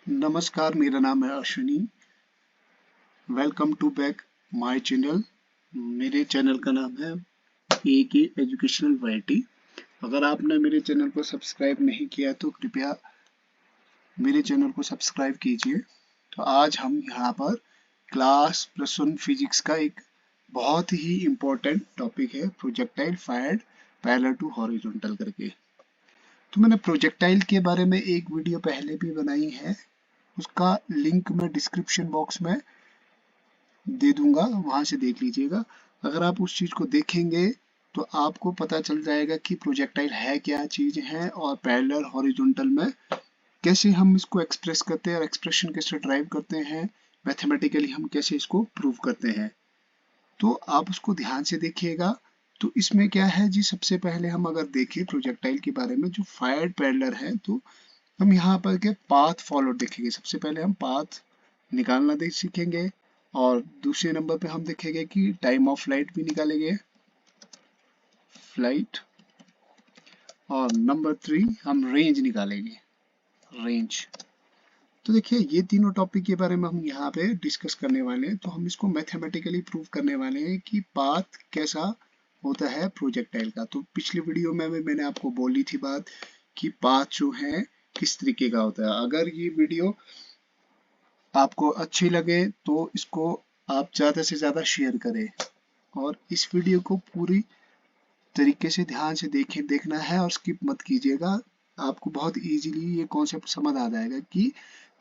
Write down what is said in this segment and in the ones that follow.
नमस्कार, मेरा नाम है Ashwini. Welcome to back my channel. मेरे चैनल का नाम है ए के एजुकेशनल वैरायटी। अगर आपने मेरे चैनल को सब्सक्राइब नहीं किया तो कृपया मेरे चैनल को सब्सक्राइब कीजिए। तो आज हम यहाँ पर क्लास +1 फिजिक्स का एक बहुत ही इम्पोर्टेंट टॉपिक है, projectile fired parallel to horizontal करके। तो मैंने प्रोजेक्टाइल के बारे में एक वीडियो पहले भी बनाई है, उसका लिंक मैं डिस्क्रिप्शन बॉक्स में दे दूंगा, वहां से देख लीजिएगा। अगर आप उस चीज को देखेंगे तो आपको पता चल जाएगा कि प्रोजेक्टाइल है क्या चीज है और पैरेलल हॉरिजॉन्टल में कैसे हम इसको एक्सप्रेस करते हैं और एक्सप्रेशन कैसे ड्राइव करते हैं, मैथमेटिकली हम कैसे इसको प्रूव करते हैं। तो आप उसको ध्यान से देखिएगा। तो इसमें क्या है जी, सबसे पहले हम अगर देखें प्रोजेक्टाइल के बारे में जो फायर्ड पैरेलल है, तो हम यहाँ पर के पाथ फॉलो देखेंगे। सबसे पहले हम पाथ निकालना देख सीखेंगे और दूसरे नंबर पे हम देखेंगे कि टाइम ऑफ फ्लाइट भी निकालेंगे, फ्लाइट। और नंबर 3 हम रेंज निकालेंगे, रेंज। तो देखिए, ये तीनों टॉपिक के बारे में हम यहाँ पे डिस्कस करने वाले हैं। तो हम इसको मैथमेटिकली प्रूव करने वाले हैं कि पाथ कैसा होता है प्रोजेक्टाइल का। तो पिछली वीडियो में भी मैंने आपको बोली थी बात कि पाथ जो है किस तरीके का होता है। अगर ये वीडियो आपको अच्छी लगे तो इसको आप ज़्यादा से ज़्यादा शेयर करें और इस वीडियो को पूरी तरीके से ध्यान से देखना है और स्किप मत कीजिएगा। आपको बहुत इजीली ये कॉन्सेप्ट समझ आ जाएगा कि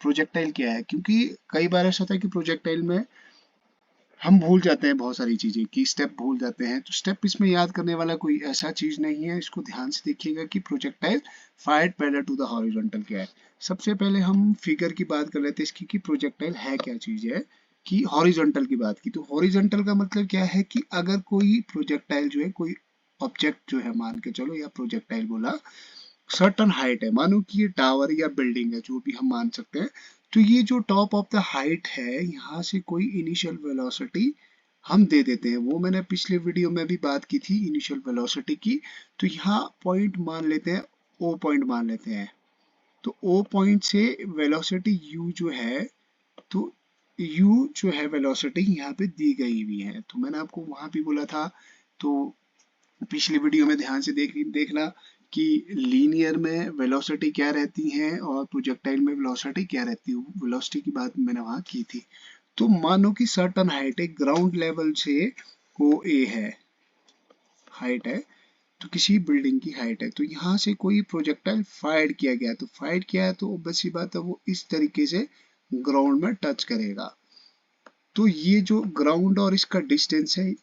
प्रोजेक्टाइल क्या है। क्योंकि कई बार ऐसा होता है कि प्रोजेक्टाइल में हम भूल जाते हैं बहुत सारी चीजें, की स्टेप भूल जाते हैं। तो स्टेप इसमें याद करने वाला कोई ऐसा चीज नहीं है। इसको ध्यान से देखिएगा कि projectile fired parallel to the horizontal क्या है। सबसे पहले हम फिगर की बात कर लेते हैं इसकी कि प्रोजेक्टाइल है क्या चीज है। कि हॉरिजॉन्टल की बात की तो हॉरिजॉन्टल का मतलब क्या है कि अगर कोई प्रोजेक्टाइल जो है, कोई ऑब्जेक्ट जो है मान के चलो, या प्रोजेक्टाइल बोला, सर्टन हाइट है, मानो कि ये टावर या बिल्डिंग है, जो भी हम मान सकते हैं। तो ये जो टॉप ऑफ द हाइट है, यहाँ से कोई इनिशियल वेलोसिटी हम दे देते हैं। वो मैंने पिछले वीडियो में भी बात की थी इनिशियल वेलोसिटी की। तो यहाँ पॉइंट मान लेते हैं, ओ पॉइंट मान लेते हैं। तो ओ पॉइंट से वेलोसिटी यू जो है, तो यू जो है वेलोसिटी यहाँ पे दी गई हुई है। तो मैंने आपको वहां भी बोला था, तो पिछली वीडियो में ध्यान से देखना कि लीनियर में वेलोसिटी क्या रहती है और प्रोजेक्टाइल में वेलोसिटी क्या रहती है। वेलोसिटी की बात मैंने वहां की थी। तो मानो कि सर्टन हाइट है, ग्राउंड लेवल से ओ ए है, हाइट है, तो किसी बिल्डिंग की हाइट है। तो यहाँ से कोई प्रोजेक्टाइल फायर किया गया, तो फायर किया है तो ऑब्वियस सी बात है वो इस तरीके से ग्राउंड में टच करेगा। तो ये जो ग्राउंड और इसका डिस्टेंस है,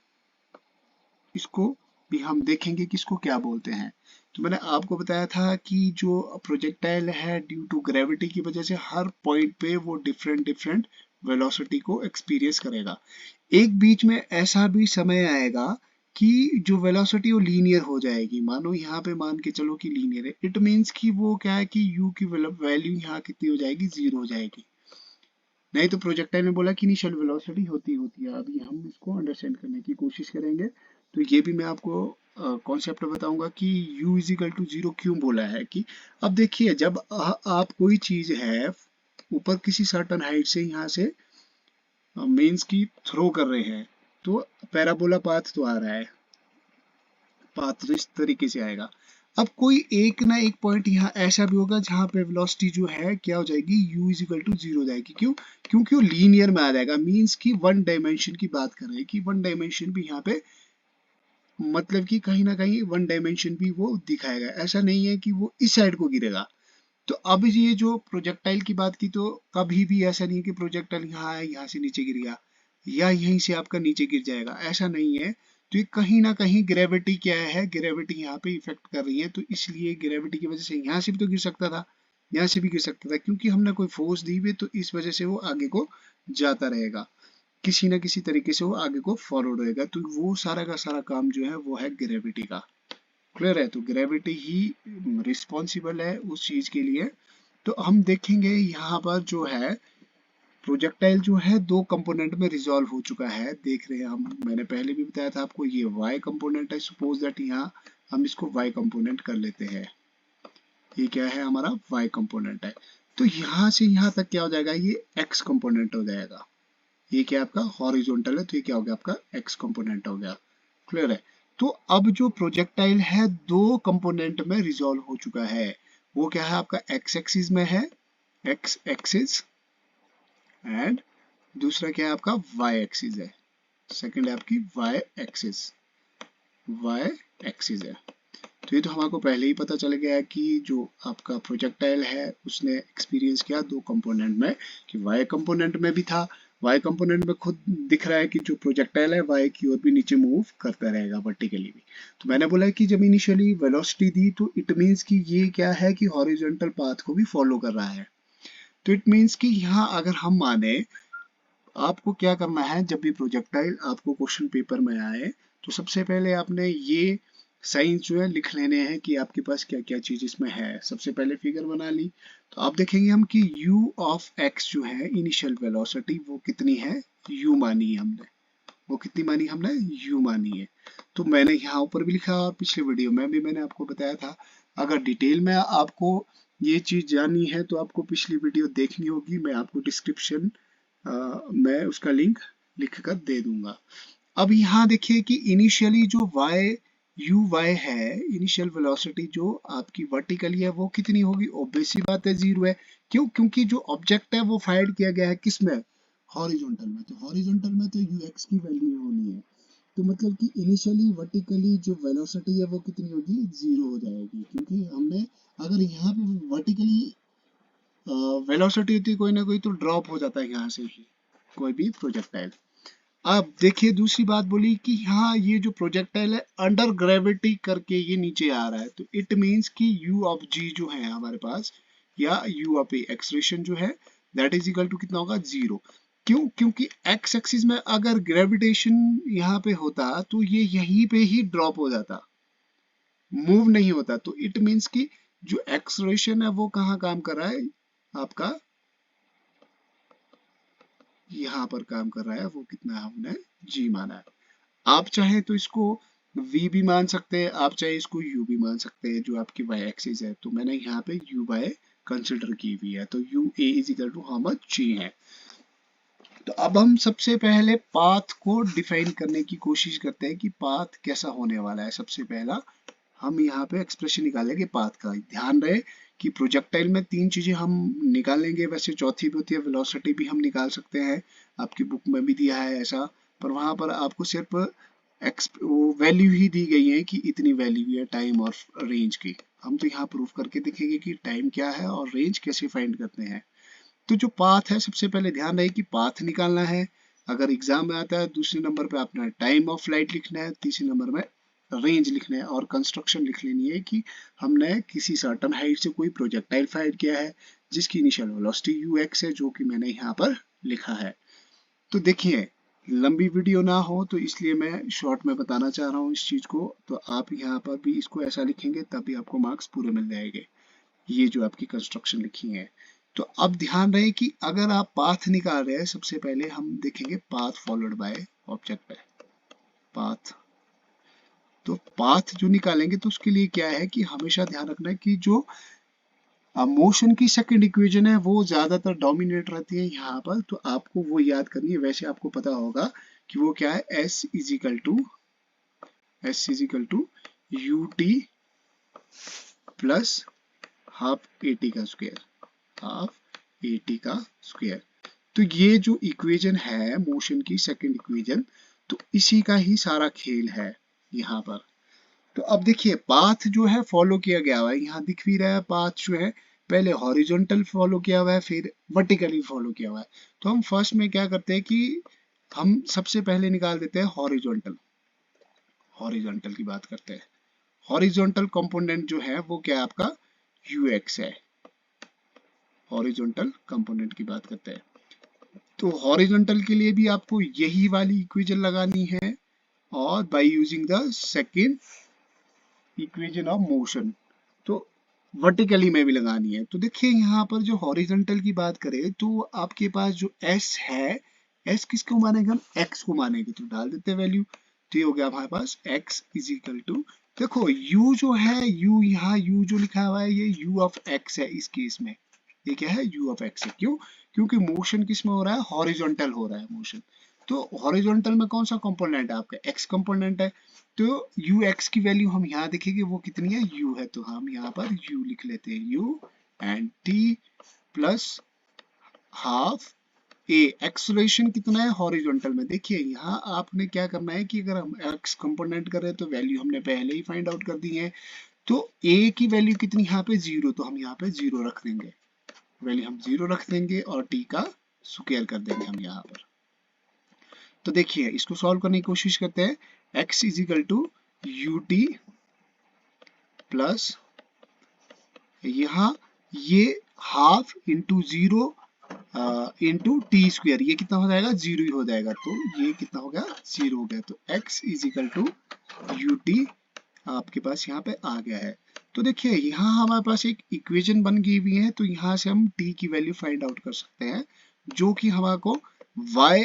इसको भी हम देखेंगे कि इसको क्या बोलते हैं। तो मैंने आपको बताया था कि जो प्रोजेक्टाइल है, ड्यू टू ग्रेविटी की वजह से हर पॉइंट पे वो डिफरेंट डिफरेंट वेलोसिटी को एक्सपीरियंस करेगा। एक बीच में ऐसा भी समय आएगा कि जो वेलोसिटी वो लीनियर हो जाएगी। मानो यहाँ पे मान के चलो कि लीनियर है, इट मीन्स कि वो क्या है कि u की वैल्यू यहाँ कितनी हो जाएगी, 0 हो जाएगी। नहीं तो प्रोजेक्टाइल में बोला कि इनिशियल वेलोसिटी होती है। अभी हम इसको अंडरस्टैंड करने की कोशिश करेंगे। तो ये भी मैं आपको कॉन्सेप्ट बताऊंगा कि u इज इक्वल टू 0 क्यों बोला है। कि अब देखिए, जब आप कोई चीज है ऊपर किसी सर्टन हाइट से यहाँ से मेंस की थ्रो कर रहे हैं, तो पैराबोला पाथ तो आ रहा है, पाथ तो इस तरीके से आएगा। अब कोई एक ना एक पॉइंट यहाँ ऐसा भी होगा जहां पे वेलोसिटी जो है क्या हो जाएगी, u इज इक्वल टू 0 हो जाएगी। क्यों? क्योंकि वो लीनियर में आ जाएगा। मींस की वन डायमेंशन की बात कर रहे हैं कि वन डायमेंशन भी यहाँ पे, मतलब कि कहीं ना कहीं वन डायमेंशन भी वो दिखाएगा। ऐसा नहीं है कि वो इस साइड को गिरेगा। तो अब ये जो प्रोजेक्टाइल की बात की, तो कभी भी ऐसा नहीं है कि प्रोजेक्टाइल यहाँ है, यहाँ से नीचे गिर गया या यहीं से आपका नीचे गिर जाएगा, ऐसा नहीं है। तो ये कहीं ना कहीं ग्रेविटी क्या है, ग्रेविटी यहाँ पे इफेक्ट कर रही है। तो इसलिए ग्रेविटी की वजह से यहाँ से भी तो गिर सकता था, यहाँ से भी गिर सकता था, क्योंकि हमने कोई फोर्स दी हुई, तो इस वजह से वो आगे को जाता रहेगा, किसी ना किसी तरीके से वो आगे को फॉरवर्ड होएगा। तो वो सारा का सारा काम जो है वो है ग्रेविटी का। क्लियर है? तो ग्रेविटी ही रिस्पॉन्सिबल है उस चीज के लिए। तो हम देखेंगे यहाँ पर जो है प्रोजेक्टाइल जो है दो कंपोनेंट में रिजॉल्व हो चुका है, देख रहे हैं हम। मैंने पहले भी बताया था आपको, ये y कंपोनेंट है। सपोज दैट यहाँ हम इसको y कंपोनेंट कर लेते हैं। ये क्या है हमारा y कंपोनेंट है। तो यहाँ से यहाँ तक क्या हो जाएगा, ये x कंपोनेंट हो जाएगा। ये क्या आपका हॉरिजॉन्टल है, तो ये क्या हो गया आपका x कंपोनेंट हो गया। क्लियर है। तो अब जो प्रोजेक्टाइल है दो कंपोनेंट में रिजॉल्व हो चुका है। वो क्या है आपका x एक्सिस में है, x एक्सिस, एंड दूसरा क्या है आपका y एक्सिस है। सेकंड है आपकी y एक्सिस, y एक्सिस है। तो ये तो हमको पहले ही पता चल गया है कि जो आपका प्रोजेक्टाइल है उसने एक्सपीरियंस किया दो कंपोनेंट में, कि वाई कंपोनेंट में भी था। वाई कंपोनेंट में खुद दिख रहा है कि जो प्रोजेक्टाइल है वाई की ओर भी नीचे मूव करता रहेगा वर्टिकली भी। तो मैंने बोला कि जब इनिशियली वेलोसिटी दी तो इट मीन्स कि ये क्या है कि हॉरिजॉन्टल पाथ को भी फॉलो कर रहा है। तो इट मीन्स कि यहाँ अगर हम माने, आपको क्या करना है जब भी प्रोजेक्टाइल आपको क्वेश्चन पेपर में आए तो सबसे पहले आपने ये साइंस जो है लिख लेने हैं कि आपके पास क्या क्या चीज इसमें है। सबसे पहले फिगर बना ली, तो आप देखेंगे हम कि u ऑफ x जो है इनिशियल वेलोसिटी वो कितनी है, u मानी है हमने। वो कितनी मानी हमने, u मानी है। तो मैंने यहाँ ऊपर भी लिखा और पिछले वीडियो में भी मैंने आपको बताया था। अगर डिटेल में आपको ये चीज जाननी है तो आपको पिछली वीडियो देखनी होगी, मैं आपको डिस्क्रिप्शन मैं उसका लिंक लिख कर दे दूंगा। अब यहाँ देखिए कि इनिशियली जो y है, इनिशियल वेलोसिटी जो आपकी वर्टिकली है वो कितनी होगी, ऑब्वियस सी बात है 0 है। क्यों, क्योंकि जो ऑब्जेक्ट है वो फाइंड किया गया है किस में, हॉरिजॉन्टल में। तो हॉरिजॉन्टल में तो ux की वैल्यू होनी है। तो मतलब कि इनिशियली वर्टिकली जो वेलोसिटी है वो कितनी होगी, 0 हो जाएगी। क्योंकि हमने अगर यहाँ पे वर्टिकली वेलोसिटी होती है कोई ना कोई तो ड्रॉप हो जाता है यहाँ से ही कोई भी प्रोजेक्टाइल। अब देखिए दूसरी बात बोली कि हाँ ये जो प्रोजेक्टाइल है अंडर ग्रेविटी करके ये नीचे आ रहा है। तो इट मींस कि u ऑफ g जो है हमारे पास, या u ऑफ a एक्सलेशन जो है दैट इज इक्वल टू कितना होगा, 0। क्यों, क्योंकि x एक्सिस में अगर ग्रेविटेशन यहाँ पे होता तो ये यहीं पे ही ड्रॉप हो जाता, मूव नहीं होता। तो इट मींस कि जो एक्सलेशन है वो कहाँ काम कर रहा है आपका, यहाँ पर काम कर रहा है। वो कितना है हमने g माना है। आप चाहे तो इसको v भी मान सकते हैं, आप चाहे इसको u भी मान सकते हैं जो आपकी y एक्सिस है। तो मैंने यहाँ पे u y कंसिडर की हुई है। तो u a is equal to how much, g है। तो अब हम सबसे पहले पाथ को डिफाइन करने की कोशिश करते हैं कि पाथ कैसा होने वाला है। सबसे पहला हम यहाँ पे एक्सप्रेशन निकालेंगे पाथ का। ध्यान रहे कि प्रोजेक्टाइल में तीन चीजें हम निकालेंगे, वैसे चौथी भी होती है, वेलोसिटी भी हम निकाल सकते हैं, आपकी बुक में भी दिया है ऐसा। पर वहां पर आपको सिर्फ वो वैल्यू ही दी गई है कि इतनी वैल्यू है टाइम और रेंज की। हम तो यहाँ प्रूफ करके दिखेंगे कि टाइम क्या है और रेंज कैसे फाइंड करते हैं। तो जो पाथ है सबसे पहले ध्यान रहे कि पाथ निकालना है। अगर एग्जाम में आता है दूसरे नंबर पे आपने टाइम ऑफ फ्लाइट लिखना है, तीसरे नंबर में रेंज लिखना है, और कंस्ट्रक्शन लिख लेनी है कि हमने किसी सर्टन हाइट से कोई प्रोजेक्टाइल फायर किया है जिसकी इनिशियल वेलोसिटी ux है, जो कि मैंने यहाँ पर लिखा है। तो देखिए लंबी वीडियो ना हो तो इसलिए मैं शॉर्ट में बताना चाह रहा हूँ इस चीज को। तो आप यहाँ पर भी इसको ऐसा लिखेंगे तभी आपको मार्क्स पूरे मिल जाएंगे, ये जो आपकी कंस्ट्रक्शन लिखी है। तो अब ध्यान रहे कि अगर आप पाथ निकाल रहे हैं सबसे पहले हम देखेंगे पाथ फॉलोड बाय ऑब्जेक्ट है, पाथ। तो पाथ जो निकालेंगे तो उसके लिए क्या है कि हमेशा ध्यान रखना है कि जो मोशन की सेकंड इक्वेशन है वो ज्यादातर डोमिनेट रहती है यहाँ पर, तो आपको वो याद करनी है। वैसे आपको पता होगा कि वो क्या है, s is equal to U T plus half A T का स्क्वायर, हाफ ए टी का स्क्वायर। तो ये जो इक्वेशन है मोशन की सेकंड इक्वेशन, तो इसी का ही सारा खेल है यहाँ पर। तो अब देखिए पाथ जो है फॉलो किया गया हुआ है, यहाँ दिख भी रहा है पाथ जो है पहले हॉरिजॉन्टल फॉलो किया हुआ है फिर वर्टिकली फॉलो किया हुआ है। तो हम फर्स्ट में क्या करते हैं कि हम सबसे पहले निकाल देते हैं हॉरिजॉन्टल, हॉरिजॉन्टल की बात करते हैं। हॉरिजॉन्टल कंपोनेंट जो है वो क्या है आपका ux है, हॉरिजॉन्टल कंपोनेंट की बात करते हैं। तो हॉरिजॉन्टल के लिए भी आपको यही वाली इक्वेशन लगानी है और by using the second equation of motion तो वर्टिकली में भी लगानी है। तो देखिए यहाँ पर जो हॉरिजॉन्टल की बात करें तो आपके पास जो s है, s किसको मानेगा, हम x को मानेंगे। तो डाल देते हैं वैल्यू, तो ये हो गया हमारे पास x इज इक्वल टू देखो u जो है, u यहाँ u जो लिखा हुआ है ये u ऑफ x है इस केस में। ये क्या है, u ऑफ x है। क्यों? क्योंकि मोशन किस में हो रहा है, हॉरिजॉन्टल हो रहा है मोशन। तो हॉरिजॉन्टल में कौन सा कंपोनेंट है आपका, x कंपोनेंट है। तो u x की वैल्यू हम यहाँ देखेंगे वो कितनी है, u है। तो हम यहाँ पर u लिख लेते हैं, u and t plus half A. Acceleration कितना है हॉरिजॉन्टल में, देखिए यहाँ आपने क्या करना है कि अगर हम x कंपोनेंट कर रहे हैं तो वैल्यू हमने पहले ही फाइंड आउट कर दी है। तो a की वैल्यू कितनी यहाँ पे 0, तो हम यहाँ पे 0 रख देंगे, वैल्यू हम 0 रख देंगे और t का स्क्वायर कर देंगे हम यहाँ पर। तो देखिए इसको सॉल्व करने की कोशिश करते हैं। x is equal to U T plus यहाँ ये half into 0 into T square, ये कितना हो जाएगा, 0 ही हो जाएगा। तो ये कितना हो गया, 0 हो गया। तो x is equal to U T आपके पास यहाँ पे आ गया है। तो देखिए यहाँ हमारे पास एक इक्वेशन बन गई हुई है, तो यहाँ से हम t की वैल्यू फाइंड आउट कर सकते हैं, जो कि हमारे को y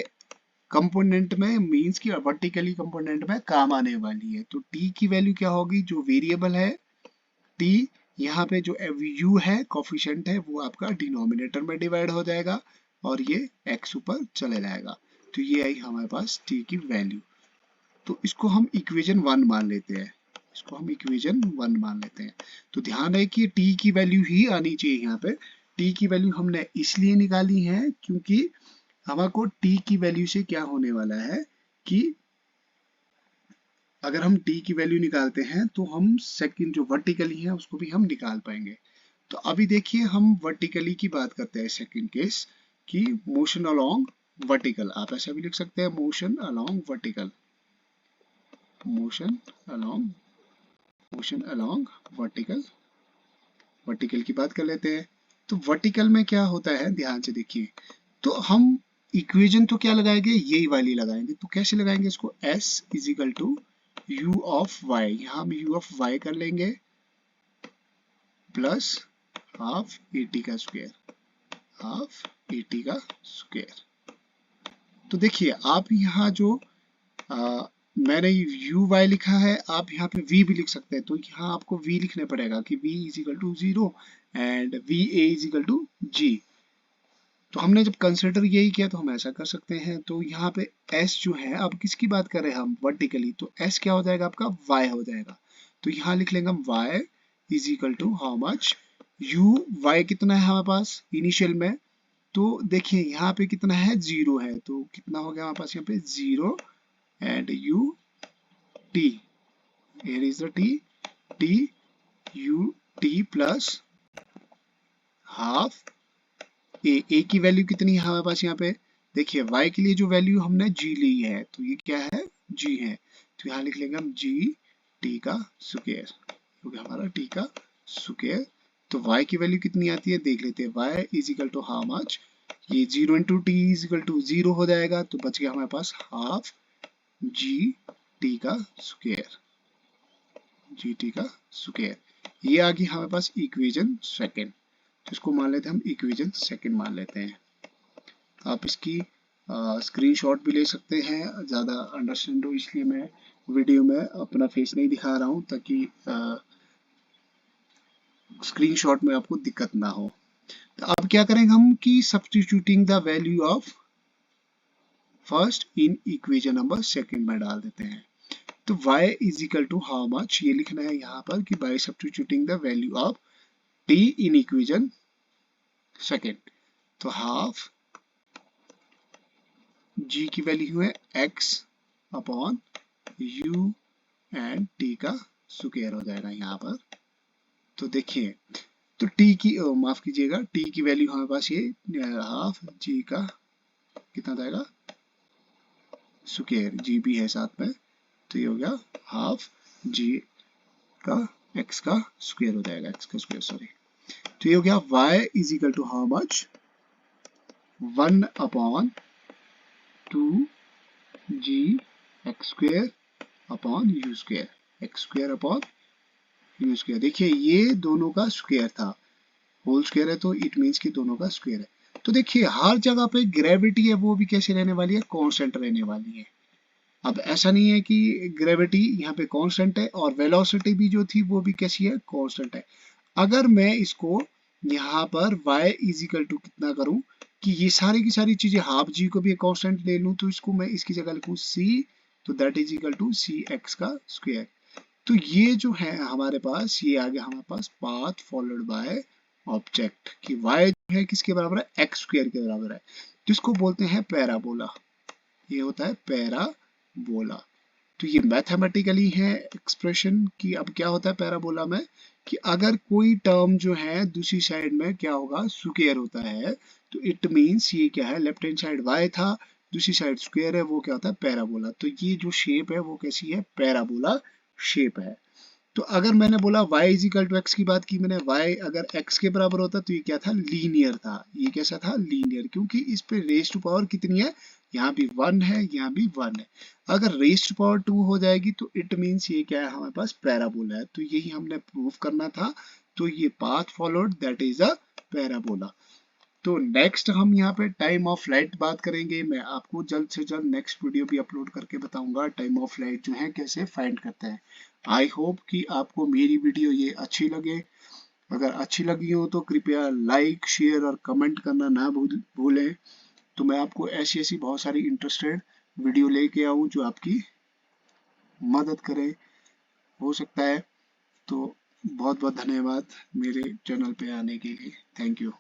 कंपोनेंट में मींस की वर्टिकली कंपोनेंट में काम आने वाली है। तो t की वैल्यू क्या होगी, जो वेरिएबल है t, यहाँ पे जो u है कोफिशिएंट है वो आपका डिनोमिनेटर में डिवाइड हो जाएगा और ये x ऊपर चले जाएगा। तो ये आई हमारे पास t की वैल्यू। तो इसको हम इक्वेशन 1 मान लेते हैं, इसको हम इक्वेशन 1 मान लेते हैं। तो ध्यान रहे कि t की वैल्यू ही आनी चाहिए। यहाँ पे t की वैल्यू हमने इसलिए निकाली है क्योंकि हमको t की वैल्यू से क्या होने वाला है कि अगर हम t की वैल्यू निकालते हैं तो हम सेकंड जो वर्टिकली है उसको भी हम निकाल पाएंगे। तो अभी देखिए हम वर्टिकली की बात करते हैं, सेकंड केस कि मोशन अलोंग वर्टिकल, आप ऐसा भी लिख सकते हैं motion along vertical, motion along vertical. Vertical की बात कर लेते हैं। तो वर्टिकल में क्या होता है, ध्यान से देखिए। तो हम इक्वेशन तो क्या लगाएंगे, यही वाली लगाएंगे। तो कैसे लगाएंगे इसको, s is equal to u of y, यहाँ हम u ऑफ y कर लेंगे प्लस हाफ at का स्क्वायर, हाफ at का स्क्वायर। तो देखिए आप यहाँ जो मैंने यू वाई लिखा है, आप यहाँ पे v भी लिख सकते हैं। तो यहाँ आपको v लिखना पड़ेगा कि v is equal to 0 and v a is equal to g। तो हमने जब कंसिडर यही किया तो हम ऐसा कर सकते हैं। तो यहाँ पे s जो है, अब किसकी बात कर रहे हैं हम, वर्टिकली। तो s क्या हो जाएगा आपका, y हो जाएगा। तो यहाँ लिख लेंगे हम y is equal to how much, u y कितना है हमारे पास इनिशियल में। तो देखिए यहाँ पे कितना है, 0 है। तो कितना हो गया हमारे पास यहाँ पे 0 and u t, here is the t u t plus half a की वैल्यू कितनी है हमारे पास यहाँ पे, देखिए y के लिए जो वैल्यू हमने g ली है तो ये क्या है, g है। तो यहाँ लिख लेंगे हम g t का स्क्वायर, क्योंकि हमारा t का स्क्वायर। तो y की वैल्यू कितनी आती है देख लेते हैं, y is equal to how much, ये 0 into t is equal to 0 हो जाएगा। तो बच गया हमारे पास हाफ जी टी का स्क्वायर, जी टी का स्क्वायर। ये आ गई हमारे पास इक्वेशन सेकंड। तो इसको मान लेते हैं हम इक्वेशन सेकंड मान लेते हैं। आप इसकी स्क्रीनशॉट भी ले सकते हैं, ज़्यादा अंडरस्टैंड हो इसलिए मैं वीडियो में अपना फेस नहीं दिखा रहा हूँ ताकि स्क्रीनशॉट में आपको दिक्कत ना हो। तो अब क्या करेंगे हम कि substituting the value of first in equation number second में डाल देते हैं। तो y is equal to how much, ये लिखना है यहाँ पर कि by substituting the value of t in equation second. तो हाफ g की वैल्यू है x upon u and t का स्क्वायर हो जाएगा यहाँ पर। तो देखिए तो t की माफ कीजिएगा, t की वैल्यू हमारे पास ये हाफ g का कितना जाएगा स्क्वायर, g भी है साथ में। तो ये हो गया हाफ g का x का स्क्वायर हो जाएगा, x का स्क्वायर सॉरी। तो ये हो गया y is equal to how much, 1 upon 2g x square upon u square, x square upon u square. देखिए ये दोनों का स्क्वायर था, होल स्क्वायर है तो इट मीन्स कि दोनों का स्क्वायर है। तो देखिए हर जगह पे ग्रेविटी है वो भी कैसे रहने वाली है, कांस्टेंट रहने वाली है। अब ऐसा नहीं है कि ग्रेविटी यहाँ पे कांस्टेंट है और वेलोसिटी भी जो थी वो भी कैसी है, कांस्टेंट है। अगर मैं इसको यहाँ पर y इजिकल टू कितना करूं कि ये सारी की सारी चीजें हाफ जी को भी कांस्टेंट ले लूं, तो इसको मैं इसकी जगह लिखूं c, तो that is equal to c x का स्क्वायर। तो ये जो है हमारे पास, ये आ गया हमारे पास पाथ फॉलोड बाय ऑब्जेक्ट कि y जो है किसके बराबर है, एक्स स्क्वायर के बराबर है, जिसको बोलते हैं पैराबोला। ये होता है पैराबोला। तो ये मैथमेटिकली है एक्सप्रेशन कि अब क्या होता है पैराबोला में कि अगर कोई टर्म जो है दूसरी साइड में क्या होगा, स्क्वायर होता है, तो इट मींस ये क्या है, लेफ्ट हैंड साइड y था, दूसरी साइड स्क्वायर है, वो क्या होता है पैराबोला। तो ये जो शेप है वो कैसी है, पैराबोला शेप है। तो अगर मैंने बोला y is equal to x की बात की मैंने, y अगर x के बराबर होता तो ये क्या था, लीनियर था। ये कैसा था, लीनियर, क्योंकि इस पे रेज टू पावर कितनी है, यहाँ भी 1 है, यहाँ भी 1 है। अगर रेज टू पावर 2 हो जाएगी तो इट मींस ये क्या है, हमारे पास पैराबोला है। तो यही हमने प्रूफ करना था। तो ये path followed that is a parabola. तो नेक्स्ट हम यहाँ पे टाइम ऑफ फ्लाइट बात करेंगे। मैं आपको जल्द से जल्द नेक्स्ट वीडियो भी अपलोड करके बताऊंगा टाइम ऑफ फ्लाइट जो है कैसे फाइंड करते हैं। आई होप कि आपको मेरी वीडियो ये अच्छी लगे। अगर अच्छी लगी हो तो कृपया लाइक शेयर और कमेंट करना ना भूलें। तो मैं आपको ऐसी ऐसी बहुत सारी इंटरेस्टेड वीडियो लेके आऊँ जो आपकी मदद करे, हो सकता है। तो बहुत बहुत धन्यवाद मेरे चैनल पे आने के लिए। Thank you.